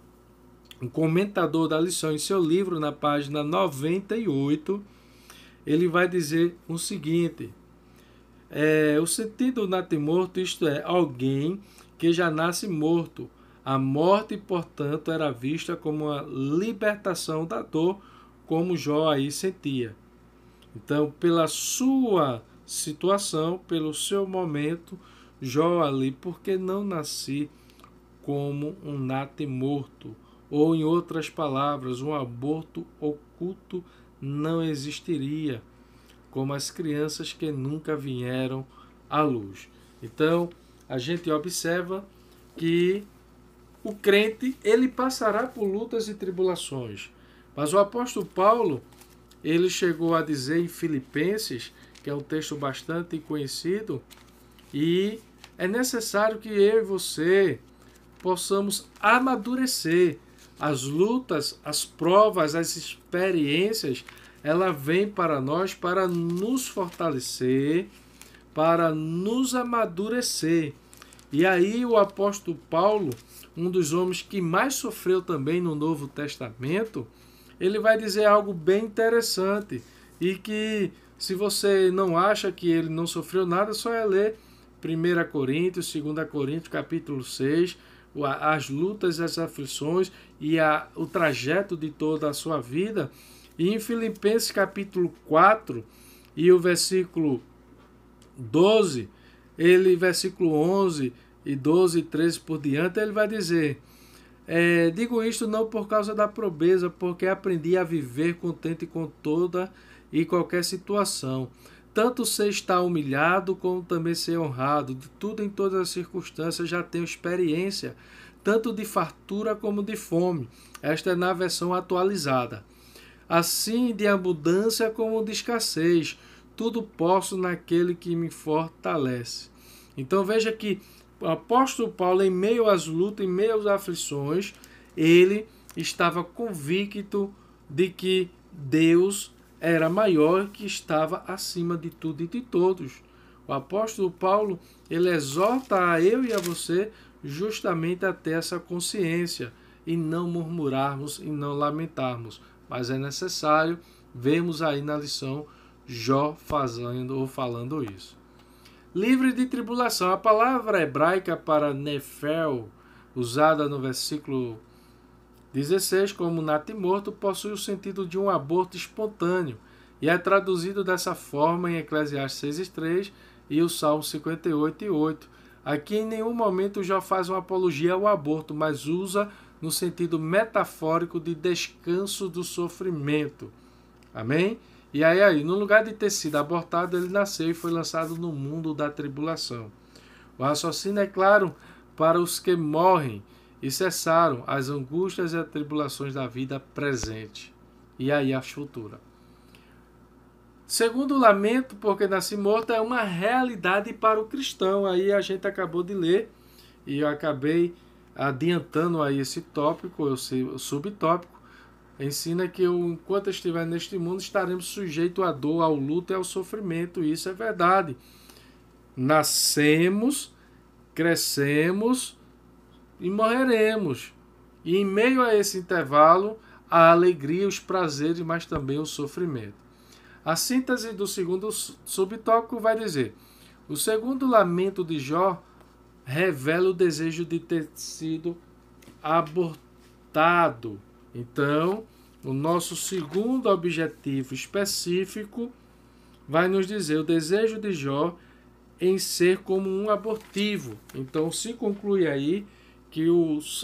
um comentador da lição em seu livro, na página 98, ele vai dizer o seguinte: o sentido do natimorto, isto é, alguém que já nasce morto. A morte, portanto, era vista como uma libertação da dor, como Jó aí sentia. Então, pela sua situação, pelo seu momento, Jó ali, porque não nasci como um natimorto? Ou, em outras palavras, um aborto oculto não existiria, como as crianças que nunca vieram à luz. Então, a gente observa que o crente, ele passará por lutas e tribulações. Mas o apóstolo Paulo, ele chegou a dizer em Filipenses, que é um texto bastante conhecido, e é necessário que eu e você possamos amadurecer. As lutas, as provas, as experiências, ela vem para nós para nos fortalecer, para nos amadurecer. E aí o apóstolo Paulo, um dos homens que mais sofreu também no Novo Testamento, ele vai dizer algo bem interessante, e que se você não acha que ele não sofreu nada, só é ler 1 Coríntios, 2 Coríntios, capítulo 6, as lutas, as aflições e o trajeto de toda a sua vida. E em Filipenses capítulo 4 e o versículo 12, versículo 11 e 12 e 13 por diante, ele vai dizer: digo isto não por causa da pobreza, porque aprendi a viver contente com toda e qualquer situação. Tanto ser estar humilhado, como também ser honrado. De tudo em todas as circunstâncias já tenho experiência, tanto de fartura como de fome. Esta é na versão atualizada. Assim de abundância como de escassez. Tudo posso naquele que me fortalece. Então veja que o apóstolo Paulo, em meio às lutas, em meio às aflições, ele estava convicto de que Deus era maior, que estava acima de tudo e de todos. O apóstolo Paulo, ele exorta a eu e a você justamente a ter essa consciência e não murmurarmos e não lamentarmos. Mas é necessário vermos aí na lição Jó fazendo ou falando isso. livre de tribulação. A palavra hebraica para nefel, usada no versículo 16 como natimorto, possui o sentido de um aborto espontâneo e é traduzido dessa forma em Eclesiastes 6,3 e o Salmo 58,8. Aqui em nenhum momento Jó faz uma apologia ao aborto, mas usa no sentido metafórico de descanso do sofrimento. Amém? E aí, no lugar de ter sido abortado, ele nasceu e foi lançado no mundo da tribulação. O raciocínio é claro para os que morrem e cessaram as angústias e as tribulações da vida presente. E aí a futura. Segundo o lamento, porque nasci morto, é uma realidade para o cristão. Aí a gente acabou de ler e eu acabei adiantando aí esse tópico, o subtópico. Ensina que enquanto eu estiver neste mundo, estaremos sujeitos à dor, ao luto e ao sofrimento. E isso é verdade. Nascemos, crescemos e morreremos. E em meio a esse intervalo, a alegria, os prazeres, mas também o sofrimento. A síntese do segundo subtópico vai dizer: o segundo lamento de Jó revela o desejo de ter sido abortado. Então, o nosso segundo objetivo específico vai nos dizer o desejo de Jó em ser como um abortivo. Então, se conclui aí que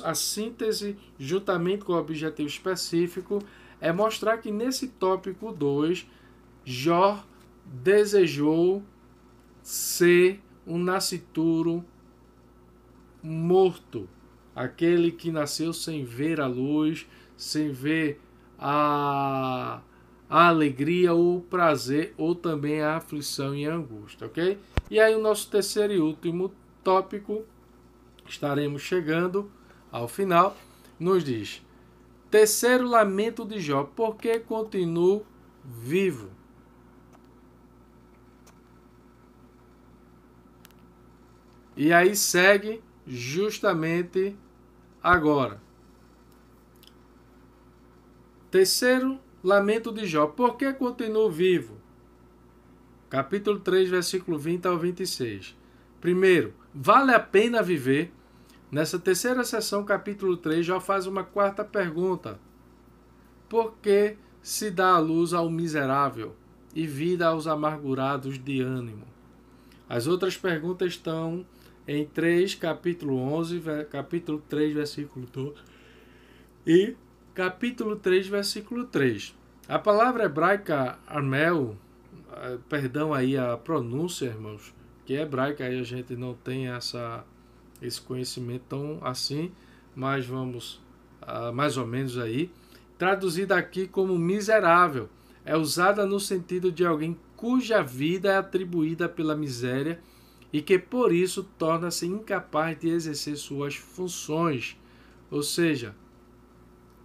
a síntese, juntamente com o objetivo específico, é mostrar que nesse tópico 2, Jó desejou ser um nascituro morto, aquele que nasceu sem ver a luz, sem ver a alegria ou o prazer, ou também a aflição e a angústia, ok? E aí o nosso terceiro e último tópico, estaremos chegando ao final, nos diz: terceiro lamento de Jó, por que continuo vivo? E aí segue justamente agora. Terceiro lamento de Jó, por que continuo vivo? Capítulo 3, versículo 20 ao 26. Primeiro, vale a pena viver? Nessa terceira sessão, capítulo 3, Jó faz uma quarta pergunta. Por que se dá a luz ao miserável e vida aos amargurados de ânimo? As outras perguntas estão em 3, capítulo 11, capítulo 3, versículo 2 e capítulo 3, versículo 3. A palavra hebraica armel, perdão aí a pronúncia, irmãos, que é hebraica, aí a gente não tem esse conhecimento tão assim, mas vamos mais ou menos aí. Traduzida aqui como miserável, é usada no sentido de alguém cuja vida é atribuída pela miséria e que por isso torna-se incapaz de exercer suas funções. Ou seja,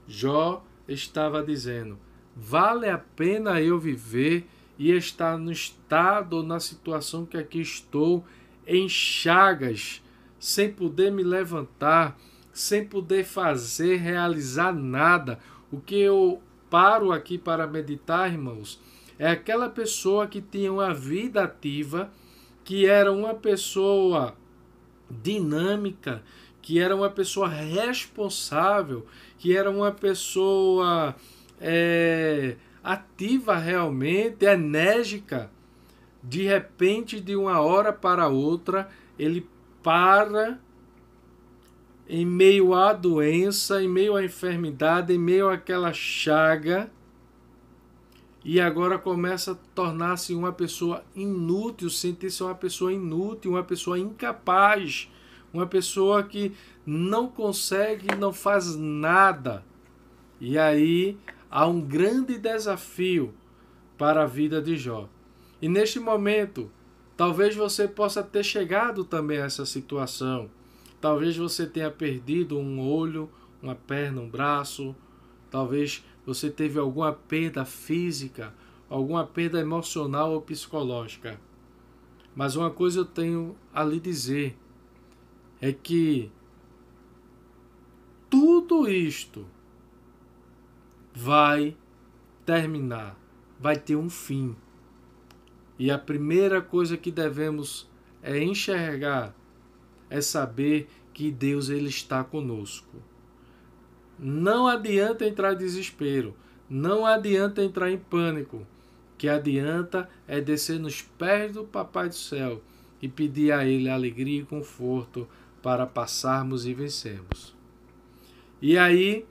Jó estava dizendo: vale a pena eu viver e estar no estado ou na situação que aqui estou, em chagas, sem poder me levantar, sem poder fazer, realizar nada. O que eu paro aqui para meditar, irmãos, é aquela pessoa que tinha uma vida ativa, que era uma pessoa dinâmica, que era uma pessoa responsável, que era uma pessoa ativa realmente, enérgica. De repente, de uma hora para outra, ele para em meio à doença, em meio à enfermidade, em meio àquela chaga, e agora começa a tornar-se uma pessoa inútil, sentir-se uma pessoa inútil, uma pessoa incapaz, uma pessoa que não consegue, não faz nada. E aí há um grande desafio para a vida de Jó. E neste momento, talvez você possa ter chegado também a essa situação. Talvez você tenha perdido um olho, uma perna, um braço. Talvez você teve alguma perda física, alguma perda emocional ou psicológica. Mas uma coisa eu tenho a lhe dizer é que tudo isto vai terminar, vai ter um fim. E a primeira coisa que devemos é enxergar, é saber que Deus ele está conosco. Não adianta entrar em desespero, não adianta entrar em pânico. O que adianta é descer nos pés do Papai do Céu e pedir a Ele alegria e conforto para passarmos e vencermos. E aí,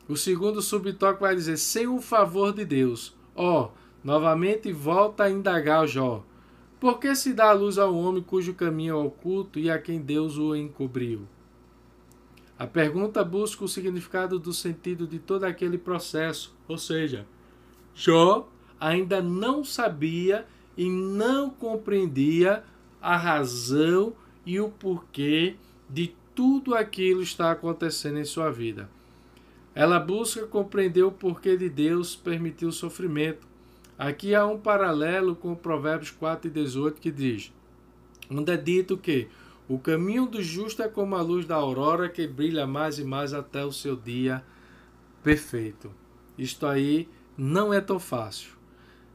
o segundo subtópico vai dizer, sem o favor de Deus. Novamente volta a indagar o Jó. Por que se dá a luz ao homem cujo caminho é oculto e a quem Deus o encobriu? A pergunta busca o significado do sentido de todo aquele processo, ou seja, Jó ainda não sabia e não compreendia a razão e o porquê de tudo aquilo está acontecendo em sua vida. Ela busca compreender o porquê de Deus permitir o sofrimento. Aqui há um paralelo com Provérbios 4:18 que diz, onde é dito que o caminho do justo é como a luz da aurora que brilha mais e mais até o seu dia perfeito. Isto aí não é tão fácil.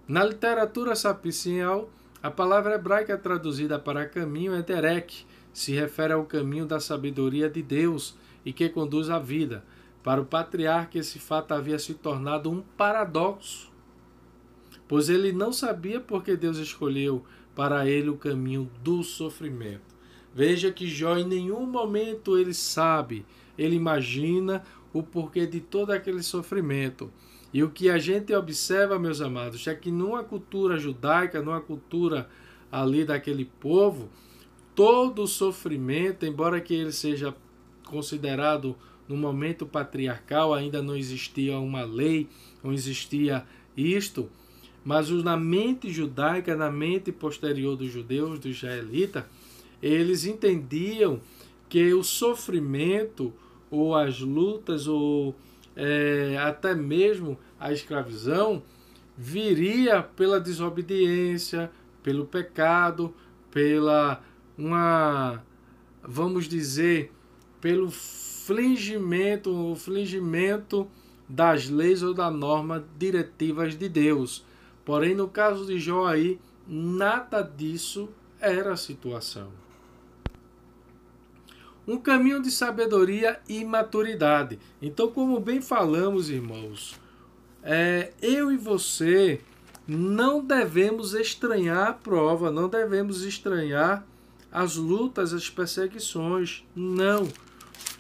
Na literatura sapiencial, a palavra hebraica traduzida para caminho é derek, se refere ao caminho da sabedoria de Deus e que conduz à vida. Para o patriarca, esse fato havia se tornado um paradoxo, pois ele não sabia por que Deus escolheu para ele o caminho do sofrimento. Veja que Jó em nenhum momento ele sabe, ele imagina o porquê de todo aquele sofrimento. E o que a gente observa, meus amados, é que numa cultura judaica, numa cultura ali daquele povo, todo o sofrimento, embora que ele seja considerado no momento patriarcal, ainda não existia uma lei, não existia isto, mas na mente judaica, na mente posterior dos judeus, dos israelitas, eles entendiam que o sofrimento, ou as lutas, ou até mesmo a escravidão, viria pela desobediência, pelo pecado, vamos dizer, pelo fingimento das leis ou das normas diretivas de Deus. Porém, no caso de Jó aí, nada disso era a situação. Um caminho de sabedoria e maturidade. Então, como bem falamos, irmãos, eu e você não devemos estranhar a prova, não devemos estranhar as lutas, as perseguições, não.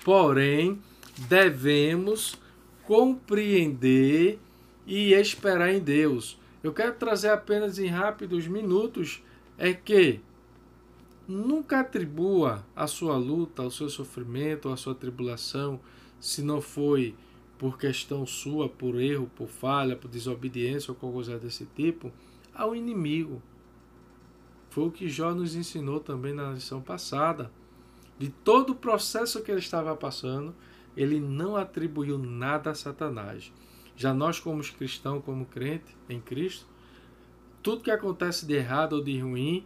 Porém, devemos compreender e esperar em Deus. Eu quero trazer apenas em rápidos minutos que nunca atribua a sua luta, ao seu sofrimento, a sua tribulação, se não foi por questão sua, por erro, por falha, por desobediência ou qualquer coisa desse tipo, ao inimigo. Foi o que Jó nos ensinou também na lição passada. De todo o processo que ele estava passando, ele não atribuiu nada a Satanás. Já nós, como cristãos, como crente em Cristo, tudo que acontece de errado ou de ruim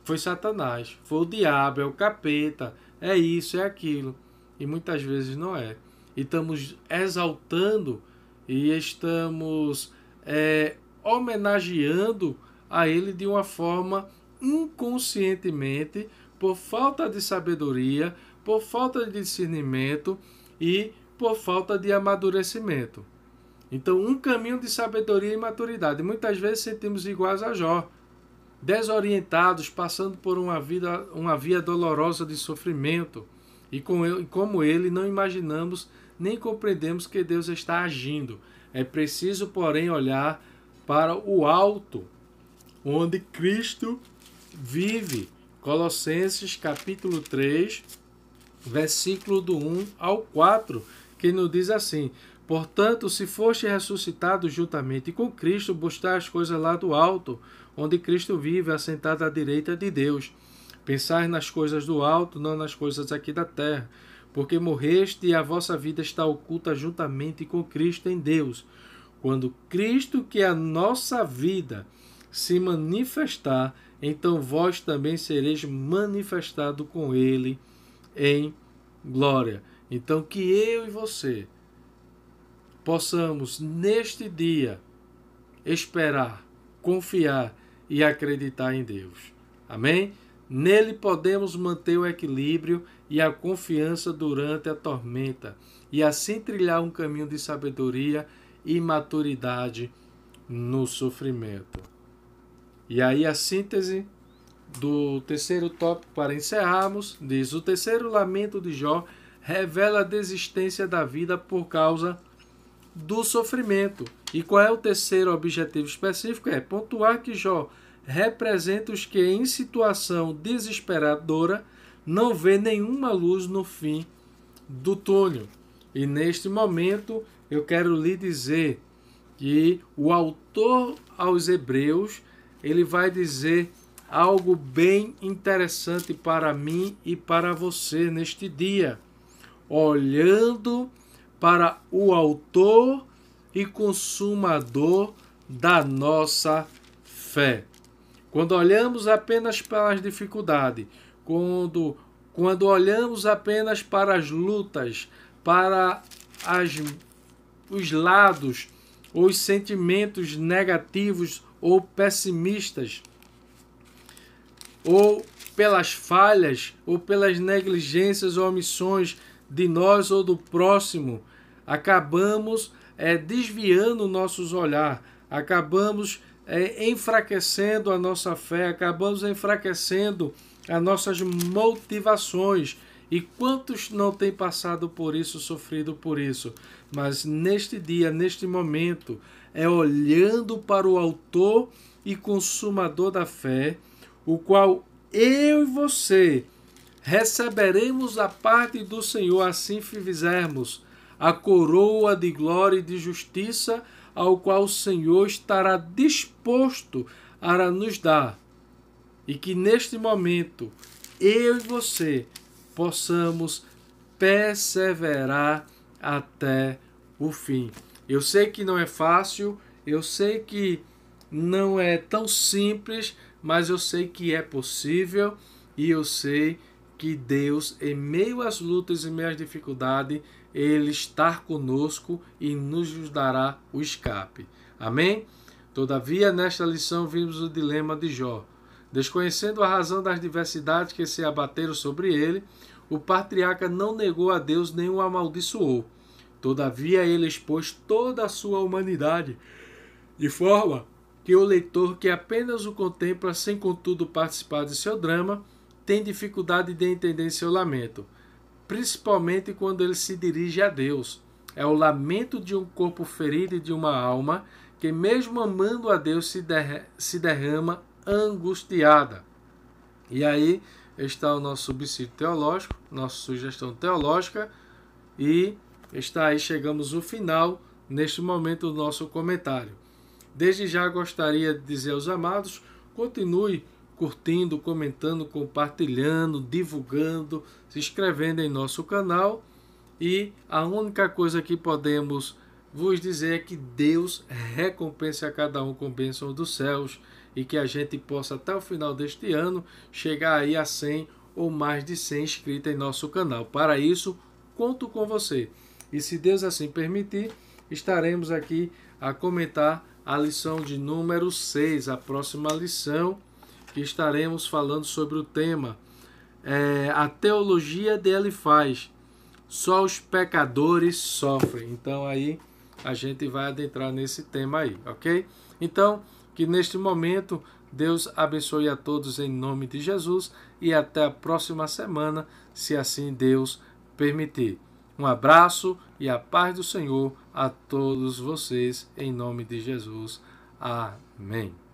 foi Satanás, foi o diabo, é o capeta, é isso, é aquilo. E muitas vezes não é. E estamos exaltando e estamos homenageando a ele de uma forma inconscientemente, por falta de sabedoria, por falta de discernimento e por falta de amadurecimento. Então, um caminho de sabedoria e maturidade. Muitas vezes sentimos iguais a Jó, desorientados, passando por uma via dolorosa de sofrimento. E como ele, não imaginamos nem compreendemos que Deus está agindo. É preciso, porém, olhar para o alto, onde Cristo vive. Colossenses capítulo 3, versículo do 1 ao 4, que nos diz assim: portanto, se foste ressuscitado juntamente com Cristo, buscar as coisas lá do alto, onde Cristo vive, assentado à direita de Deus. Pensai nas coisas do alto, não nas coisas aqui da terra, porque morreste e a vossa vida está oculta juntamente com Cristo em Deus. Quando Cristo, que é a nossa vida, se manifestar, então vós também sereis manifestado com Ele em glória. Então, que eu e você possamos, neste dia, esperar, confiar e acreditar em Deus. Amém? Nele podemos manter o equilíbrio e a confiança durante a tormenta, e assim trilhar um caminho de sabedoria e maturidade no sofrimento. E aí a síntese do terceiro tópico para encerrarmos, diz: o terceiro lamento de Jó revela a desistência da vida por causa do sofrimento. E qual é o terceiro objetivo específico? É pontuar que Jó representa os que em situação desesperadora não vê nenhuma luz no fim do túnel. E neste momento eu quero lhe dizer que o autor aos Hebreus, ele vai dizer algo bem interessante para mim e para você neste dia. Olhando para o autor e consumador da nossa fé. Quando olhamos apenas para as dificuldades, quando olhamos apenas para as lutas, para os lados, os sentimentos negativos ou pessimistas, ou pelas falhas, ou pelas negligências ou omissões de nós ou do próximo, acabamos desviando nossos olhares, acabamos enfraquecendo a nossa fé, acabamos enfraquecendo as nossas motivações. E quantos não têm passado por isso, sofrido por isso? Mas neste dia, neste momento, olhando para o autor e consumador da fé, o qual eu e você receberemos a parte do Senhor, assim fizermos, a coroa de glória e de justiça, ao qual o Senhor estará disposto a nos dar. E que neste momento, eu e você possamos perseverar até o fim. Eu sei que não é fácil, eu sei que não é tão simples, mas eu sei que é possível e eu sei que Deus, em meio às lutas e meio às dificuldades, Ele está conosco e nos dará o escape. Amém? Todavia, nesta lição vimos o dilema de Jó. Desconhecendo a razão das diversidades que se abateram sobre ele, o patriarca não negou a Deus nem o amaldiçoou. Todavia, ele expôs toda a sua humanidade, de forma que o leitor que apenas o contempla sem contudo participar de seu drama, tem dificuldade de entender seu lamento, principalmente quando ele se dirige a Deus. É o lamento de um corpo ferido e de uma alma que, mesmo amando a Deus, se derrama angustiada. E aí está o nosso subsídio teológico, nossa sugestão teológica, e está aí, chegamos ao final, neste momento, do nosso comentário. Desde já gostaria de dizer aos amados, continue curtindo, comentando, compartilhando, divulgando, se inscrevendo em nosso canal. E a única coisa que podemos vos dizer é que Deus recompense a cada um com bênção dos céus e que a gente possa até o final deste ano chegar aí a 100 ou mais de 100 inscritos em nosso canal. Para isso, conto com você. E se Deus assim permitir, estaremos aqui a comentar a lição de número 6, a próxima lição, que estaremos falando sobre o tema a teologia de Elifaz. Só os pecadores sofrem. Então aí a gente vai adentrar nesse tema aí, ok? Então, que neste momento Deus abençoe a todos em nome de Jesus e até a próxima semana, se assim Deus permitir. Um abraço e a paz do Senhor a todos vocês em nome de Jesus. Amém.